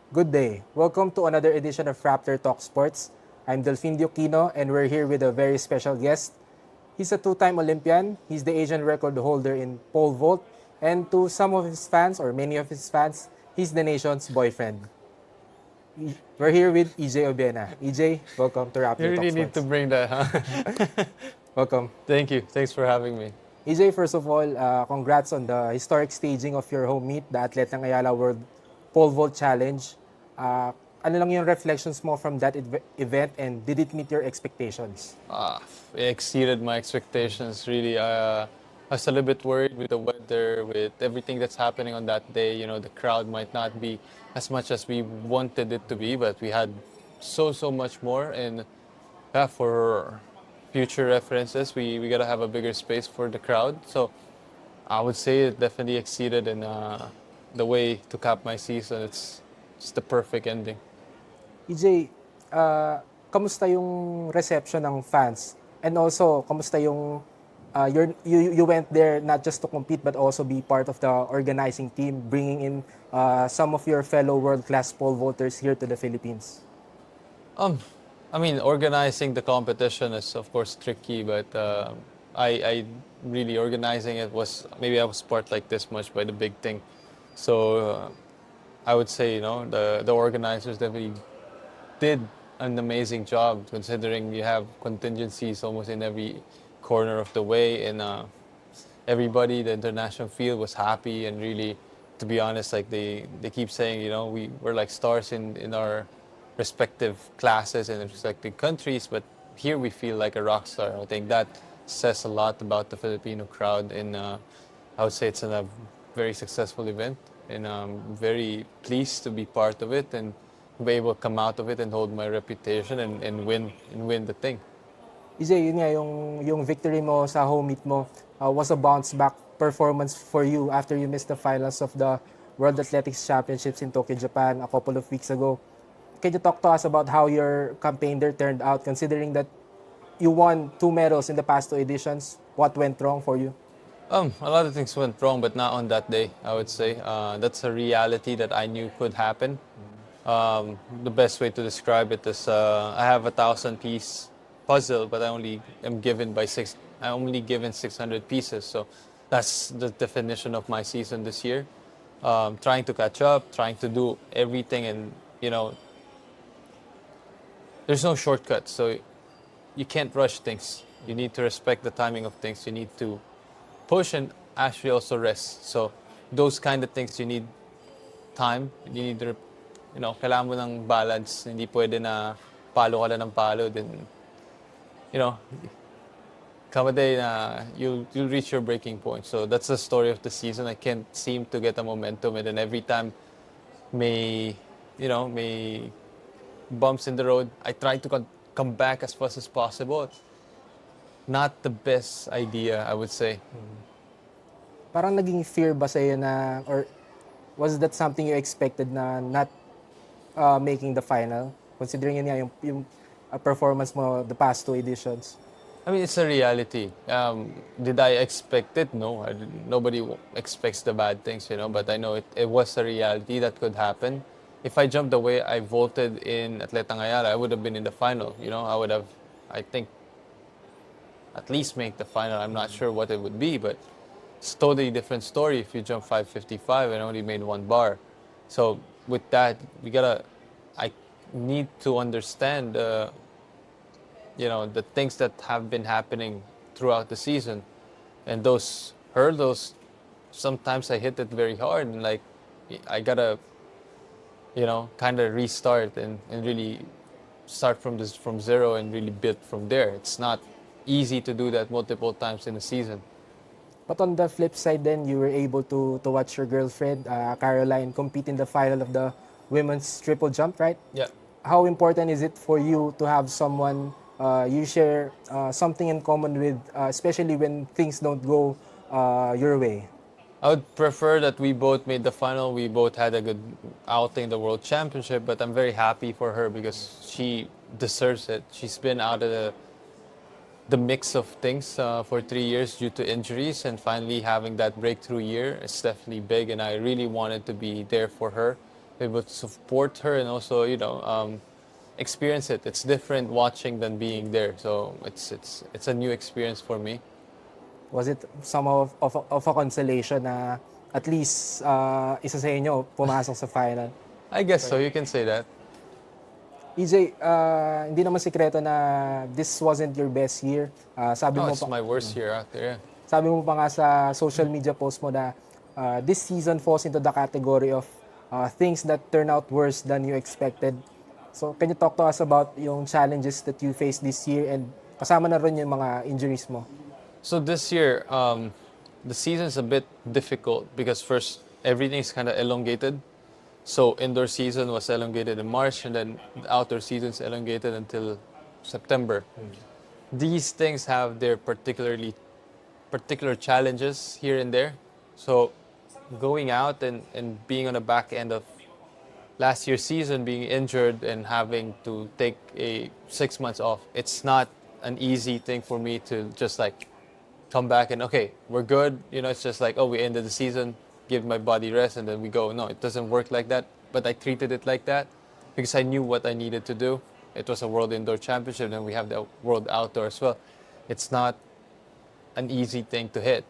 Good day. Welcome to another edition of Rappler Talk Sports. I'm Delfin Diokino and we're here with a very special guest. He's a two-time Olympian. He's the Asian record holder in pole vault. And to some of his fans, or many of his fans, he's the nation's boyfriend. We're here with EJ Obiena. EJ, welcome to You Rappler Talk really need to Sports. bring that, huh? Welcome. Thank you. Thanks for having me. EJ, first of all, congrats on the historic staging of your home meet, the Athlete ng Ayala World Pole Vault Challenge. Uh, ano lang yung reflections mo from that event and did it meet your expectations? It exceeded my expectations, really. I was a little bit worried with the weather, with everything that's happening on that day. You know, the crowd might not be as much as we wanted it to be, but we had so much more. And yeah, for future references, we got to have a bigger space for the crowd. So I would say it definitely exceeded in the way to cap my season. It's the perfect ending. EJ, kamusta yung reception ng fans? And also, kamusta yung you went there not just to compete but also be part of the organizing team, bringing in some of your fellow world-class pole vaulters here to the Philippines? Um, I mean, organizing the competition is of course tricky, but I really organizing it was maybe I was part like this much by the big thing. So I would say the organizers definitely did an amazing job considering you have contingencies almost in every corner of the way, and everybody, the international field was happy and really, to be honest, like they keep saying, we're like stars in our respective classes and respective countries, but here we feel like a rock star. I think that says a lot about the Filipino crowd, and I would say it's a very successful event, and I'm very pleased to be part of it and be able to come out of it and hold my reputation and win the thing. EJ, yun nga, yung victory mo sa home meet mo was a bounce back performance for you after you missed the finals of the World Athletics Championships in Tokyo, Japan a couple of weeks ago. Can you talk to us about how your campaign there turned out, considering that you won 2 medals in the past 2 editions? What went wrong for you? A lot of things went wrong, but not on that day, I would say. That's a reality that I knew could happen. The best way to describe it is I have a 1,000-piece puzzle, but I only am given by six. I'm only given 600 pieces, so that's the definition of my season this year. Trying to catch up, trying to do everything, and there's no shortcut. So you can't rush things. You need to respect the timing of things. You need to push and actually also rest. So those kind of things you need time. You need to, kailangan mo ng balance. Hindi pwede na palo ka lang ng palo. Then, come a day na you'll reach your breaking point. So that's the story of the season. I can't seem to get a momentum, and then every time may bumps in the road, I try to come back as fast as possible. Not the best idea, I would say. Parang naging fear ba sa'yo na, or was that something you expected na not making the final? Considering yun nga yung performance mo the past 2 editions. I mean, it's a reality. Did I expect it? No. Nobody expects the bad things, but I know it was a reality that could happen. If I jumped the way I vaulted in Athlete ng Ayala, I would have been in the final. I would have, I think, at least make the final. I'm not sure what it would be, but it's a totally different story if you jump 555 and only made 1 bar. So with that, I need to understand, the things that have been happening throughout the season. And those hurdles, sometimes I hit it very hard, and like, I gotta, kind of restart and really start from zero and really build from there. It's not easy to do that multiple times in a season. But on the flip side then, you were able to watch your girlfriend, Caroline, compete in the final of the women's triple jump, right? Yeah. How important is it for you to have someone you share something in common with, especially when things don't go your way? I would prefer that we both made the final. We both had a good outing in the World Championship, but I'm very happy for her because she deserves it. She's been out of the mix of things for 3 years due to injuries, and finally having that breakthrough year is definitely big, and I really wanted to be there for her. able to support her, and also experience it. It's different watching than being there. So it's a new experience for me. Was it some of a consolation na at least isa sa inyo pumasok sa final? I guess so. You can say that. EJ, hindi naman sikreto na this wasn't your best year. Sabi Oh, mo it's pa, my worst year out there. Yeah. sabi mo pa nga sa social media post mo na this season falls into the category of things that turn out worse than you expected. So, can you talk to us about yung challenges that you faced this year and kasama na rin yung mga injuries mo? So this year, the season's a bit difficult because first everything's kind of elongated. So indoor season was elongated in March, and then the outdoor season's elongated until September. These things have their particular challenges here and there. So going out and being on the back end of last year's season, being injured and having to take a 6 months off, it's not an easy thing for me to just like come back and okay, we're good. It's just like, oh, we ended the season, give my body rest, and then we go. No, it doesn't work like that. But I treated it like that because I knew what I needed to do. It was a World Indoor Championship, and we have the World Outdoor as well. It's not an easy thing to hit.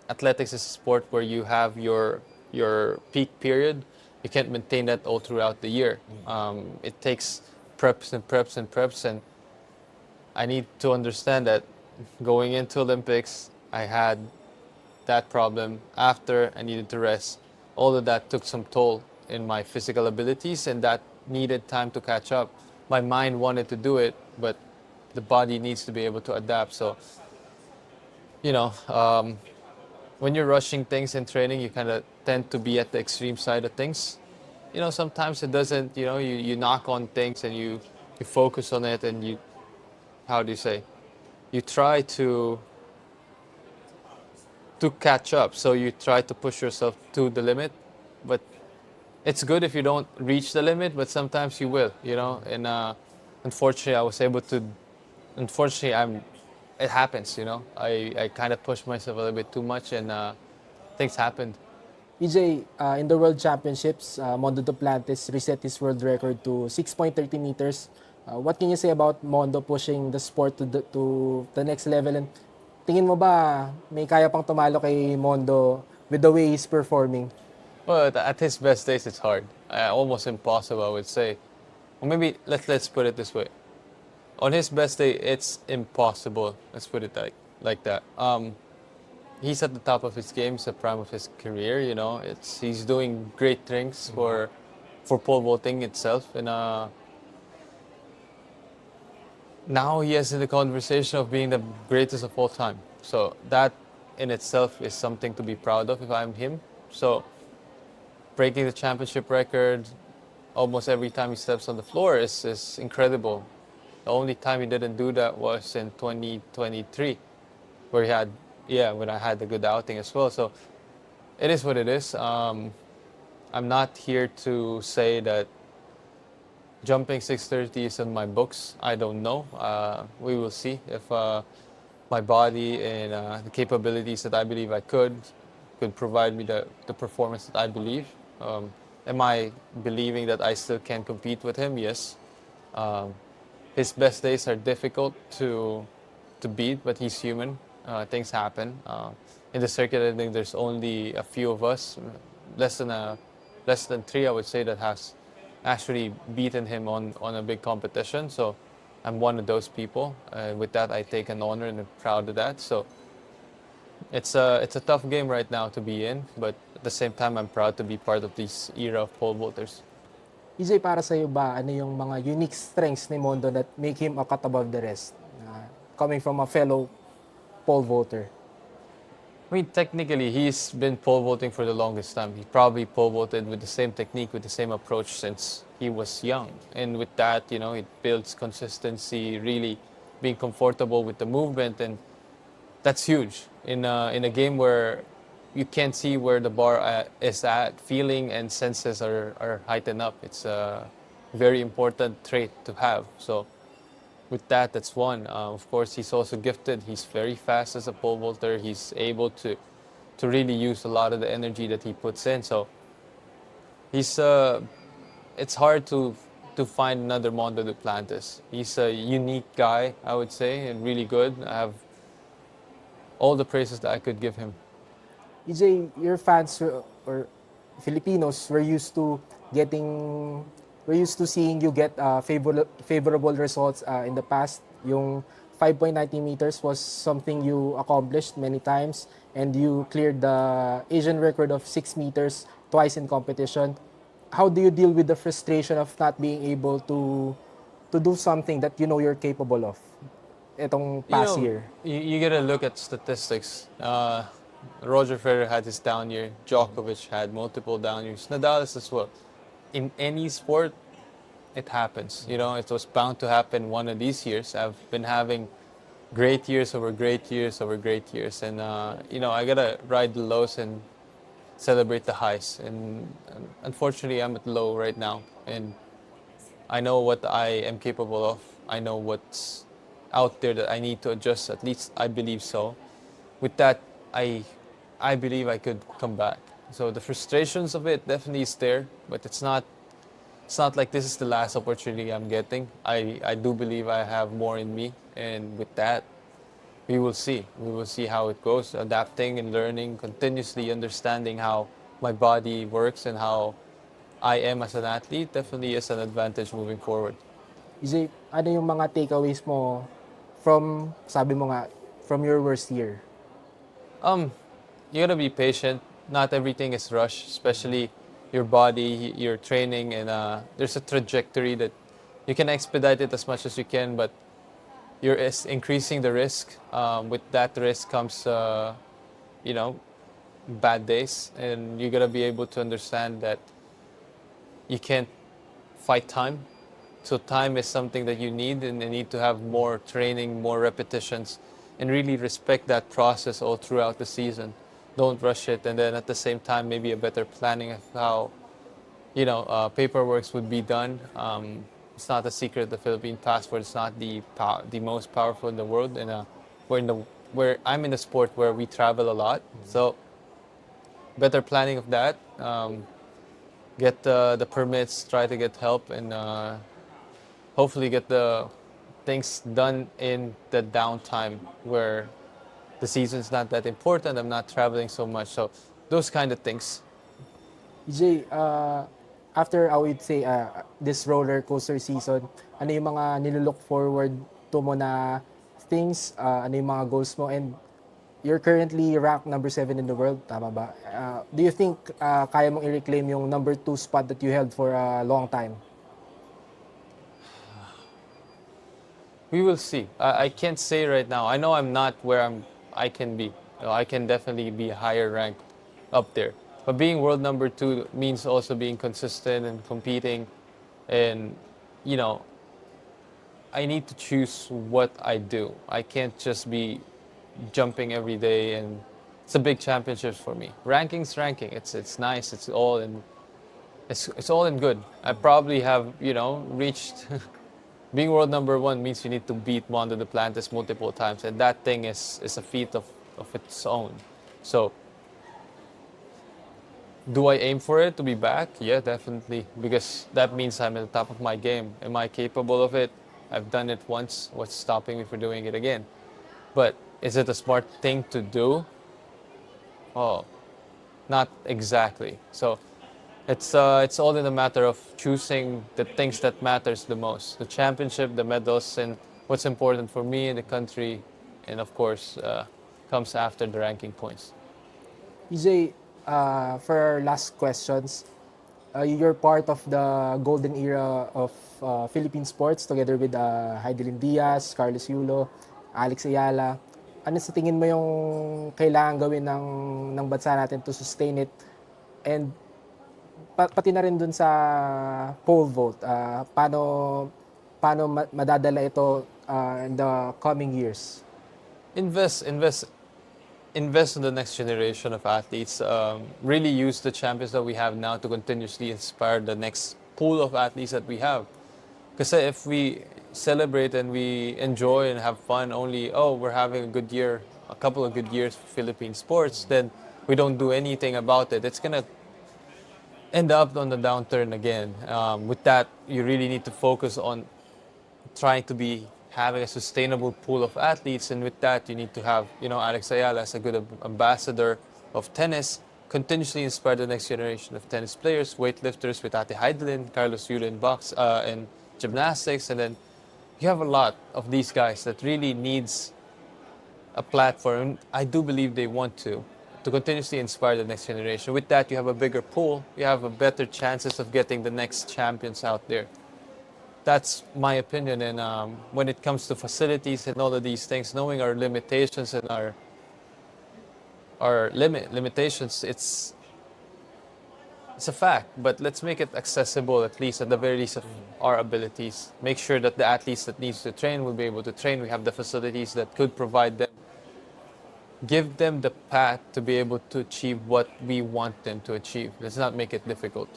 Athletics is a sport where you have your peak period. You can't maintain that all throughout the year. It takes preps and preps and preps, and I need to understand that going into Olympics, I had that problem. After, I needed to rest. All of that took some toll in my physical abilities, and that needed time to catch up. My mind wanted to do it, but the body needs to be able to adapt. So, when you're rushing things in training, you kind of tend to be at the extreme side of things. Sometimes it doesn't, you knock on things and you focus on it, and you, how do you say, you try to catch up. So you try to push yourself to the limit, but it's good if you don't reach the limit, but sometimes you will, and unfortunately I was able to, it happens, I kind of pushed myself a little bit too much, and things happened. EJ, in the World Championships, Mondo Duplantis reset his world record to 6.30 meters. What can you say about Mondo pushing the sport to the next level? And tingin mo ba may kaya pang tumalo kay Mondo with the way he's performing? Well, at his best days, it's hard. Almost impossible, I would say. Or maybe let's put it this way. On his best day, it's impossible. Let's put it like that. He's at the top of his game. He's at the prime of his career. He's doing great things for pole vaulting itself, and now he is in the conversation of being the greatest of all time. So that in itself is something to be proud of if I'm him. So breaking the championship record almost every time he steps on the floor is incredible. The only time he didn't do that was in 2023, where when I had a good outing as well. So it is what it is. I'm not here to say that jumping 630 is in my books. I don't know. We will see if my body and the capabilities that I believe I could provide me the performance that I believe. Am I believing that I still can compete with him? Yes. His best days are difficult to beat, but he's human. Things happen. In the circuit, I think there's only a few of us, less than three, I would say, that has actually beaten him on a big competition. So I'm one of those people. With that, I take an honor and I'm proud of that. So it's a tough game right now to be in, but at the same time, I'm proud to be part of this era of pole vaulters. EJ, para sa iyo ba, ano yung mga unique strengths ni Mondo that make him a cut above the rest? Coming from a fellow pole vaulter. I mean, technically, he's been pole vaulting for the longest time. He probably pole vaulted with the same technique, with the same approach since he was young. And with that, it builds consistency, really being comfortable with the movement, and that's huge in a game where you can't see where the bar is at. Feeling and senses are heightened up. It's a very important trait to have. So with that, that's one. Of course, he's also gifted. He's very fast as a pole vaulter. He's able to really use a lot of the energy that he puts in. So He's it's hard to find another Mondo Duplantis. He's a unique guy, I would say, and really good. I have all the praises that I could give him. EJ, your fans or Filipinos were used to getting, we're used to seeing you get favorable results in the past. Yung 5.90 meters was something you accomplished many times, and you cleared the Asian record of 6 meters twice in competition. How do you deal with the frustration of not being able to do something that you know you're capable of itong past year? You gotta look at statistics. Roger Federer had his down year. Djokovic had multiple down years. Nadal is as well. In any sport, it happens. It was bound to happen one of these years. I've been having great years over great years over great years, and I gotta ride the lows and celebrate the highs. And unfortunately, I'm at low right now, and I know what I am capable of. I know what's out there that I need to adjust. At least I believe so. With that, I believe I could come back. So the frustrations of it definitely is there, but it's not like this is the last opportunity I'm getting. I do believe I have more in me, and with that, we will see. We will see how it goes, adapting and learning, continuously understanding how my body works and how I am as an athlete definitely is an advantage moving forward. EJ, ano yung mga takeaways mo from, sabi mo nga, from your worst year? You gotta be patient. Not everything is rushed, especially your body, your training, and there's a trajectory that you can expedite it as much as you can, but you're increasing the risk. With that risk comes, bad days, and you gotta be able to understand that you can't fight time. So time is something that you need, and you need to have more training, more repetitions, and really respect that process all throughout the season. Don't rush it, and then at the same time, maybe a better planning of how, paperwork would be done. It's not a secret. The Philippine passport is not the most powerful in the world, and where I'm in a sport where we travel a lot, so better planning of that. Get the permits, try to get help, and hopefully get the things done in the downtime where the season's not that important. I'm not traveling so much, so those kind of things. EJ, after I would say this roller coaster season, ano yung mga nilook forward to mo na things, ano yung mga goals mo, and you're currently ranked number 7 in the world, tama ba? Do you think kaya mong i-reclaim yung number 2 spot that you held for a long time? We will see. I can't say right now. I know I'm not where I can be. I can definitely be higher ranked up there. But being world number 2 means also being consistent and competing. And, I need to choose what I do. I can't just be jumping every day, and it's a big championship for me. Ranking's ranking. It's nice. It's all in good. I probably have, reached being world number 1 means you need to beat Mondo Duplantis multiple times, and that thing is a feat of its own. So, do I aim for it to be back? Yeah, definitely, because that means I'm at the top of my game. Am I capable of it? I've done it once. What's stopping me from doing it again? But is it a smart thing to do? Oh, not exactly. So, it's all in a matter of choosing the things that matters the most: the championship, the medals, and what's important for me and the country, and of course, comes after the ranking points. EJ, for our last questions, you're part of the golden era of Philippine sports together with Heidelin Diaz, Carlos Yulo, Alex Ayala. Ano sa tingin mo yung kailangan gawin ng bansa natin to sustain it? And pati na rin dun sa poll vote, paano madadala ito in the coming years? Invest in the next generation of athletes. Really use the champions that we have now to continuously inspire the next pool of athletes that we have. Because if we celebrate and we enjoy and have fun only, we're having a good year, a couple of good years for Philippine sports, then we don't do anything about it. It's gonna end up on the downturn again. With that, you really need to focus on trying to be having a sustainable pool of athletes, and with that, you need to have, Alex Ayala as a good ambassador of tennis, continuously inspire the next generation of tennis players, weightlifters with Ate Heidelin, Carlos Yulo in box and gymnastics, and then you have a lot of these guys that really needs a platform. I do believe they want to continuously inspire the next generation. With that, you have a bigger pool, you have a better chances of getting the next champions out there. That's my opinion. And when it comes to facilities and all of these things, knowing our limitations and our limitations, it's a fact. But let's make it accessible, at least at the very least of our abilities. Make sure that the athletes that needs to train will be able to train. We have the facilities that could provide them, give them the path to be able to achieve what we want them to achieve. Let's not make it difficult.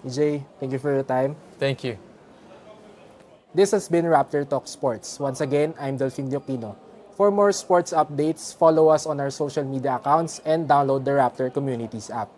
EJ, thank you for your time. Thank you. This has been Rappler Talk Sports. Once again, I'm EJ Obiena. For more sports updates, follow us on our social media accounts and download the Rappler Communities app.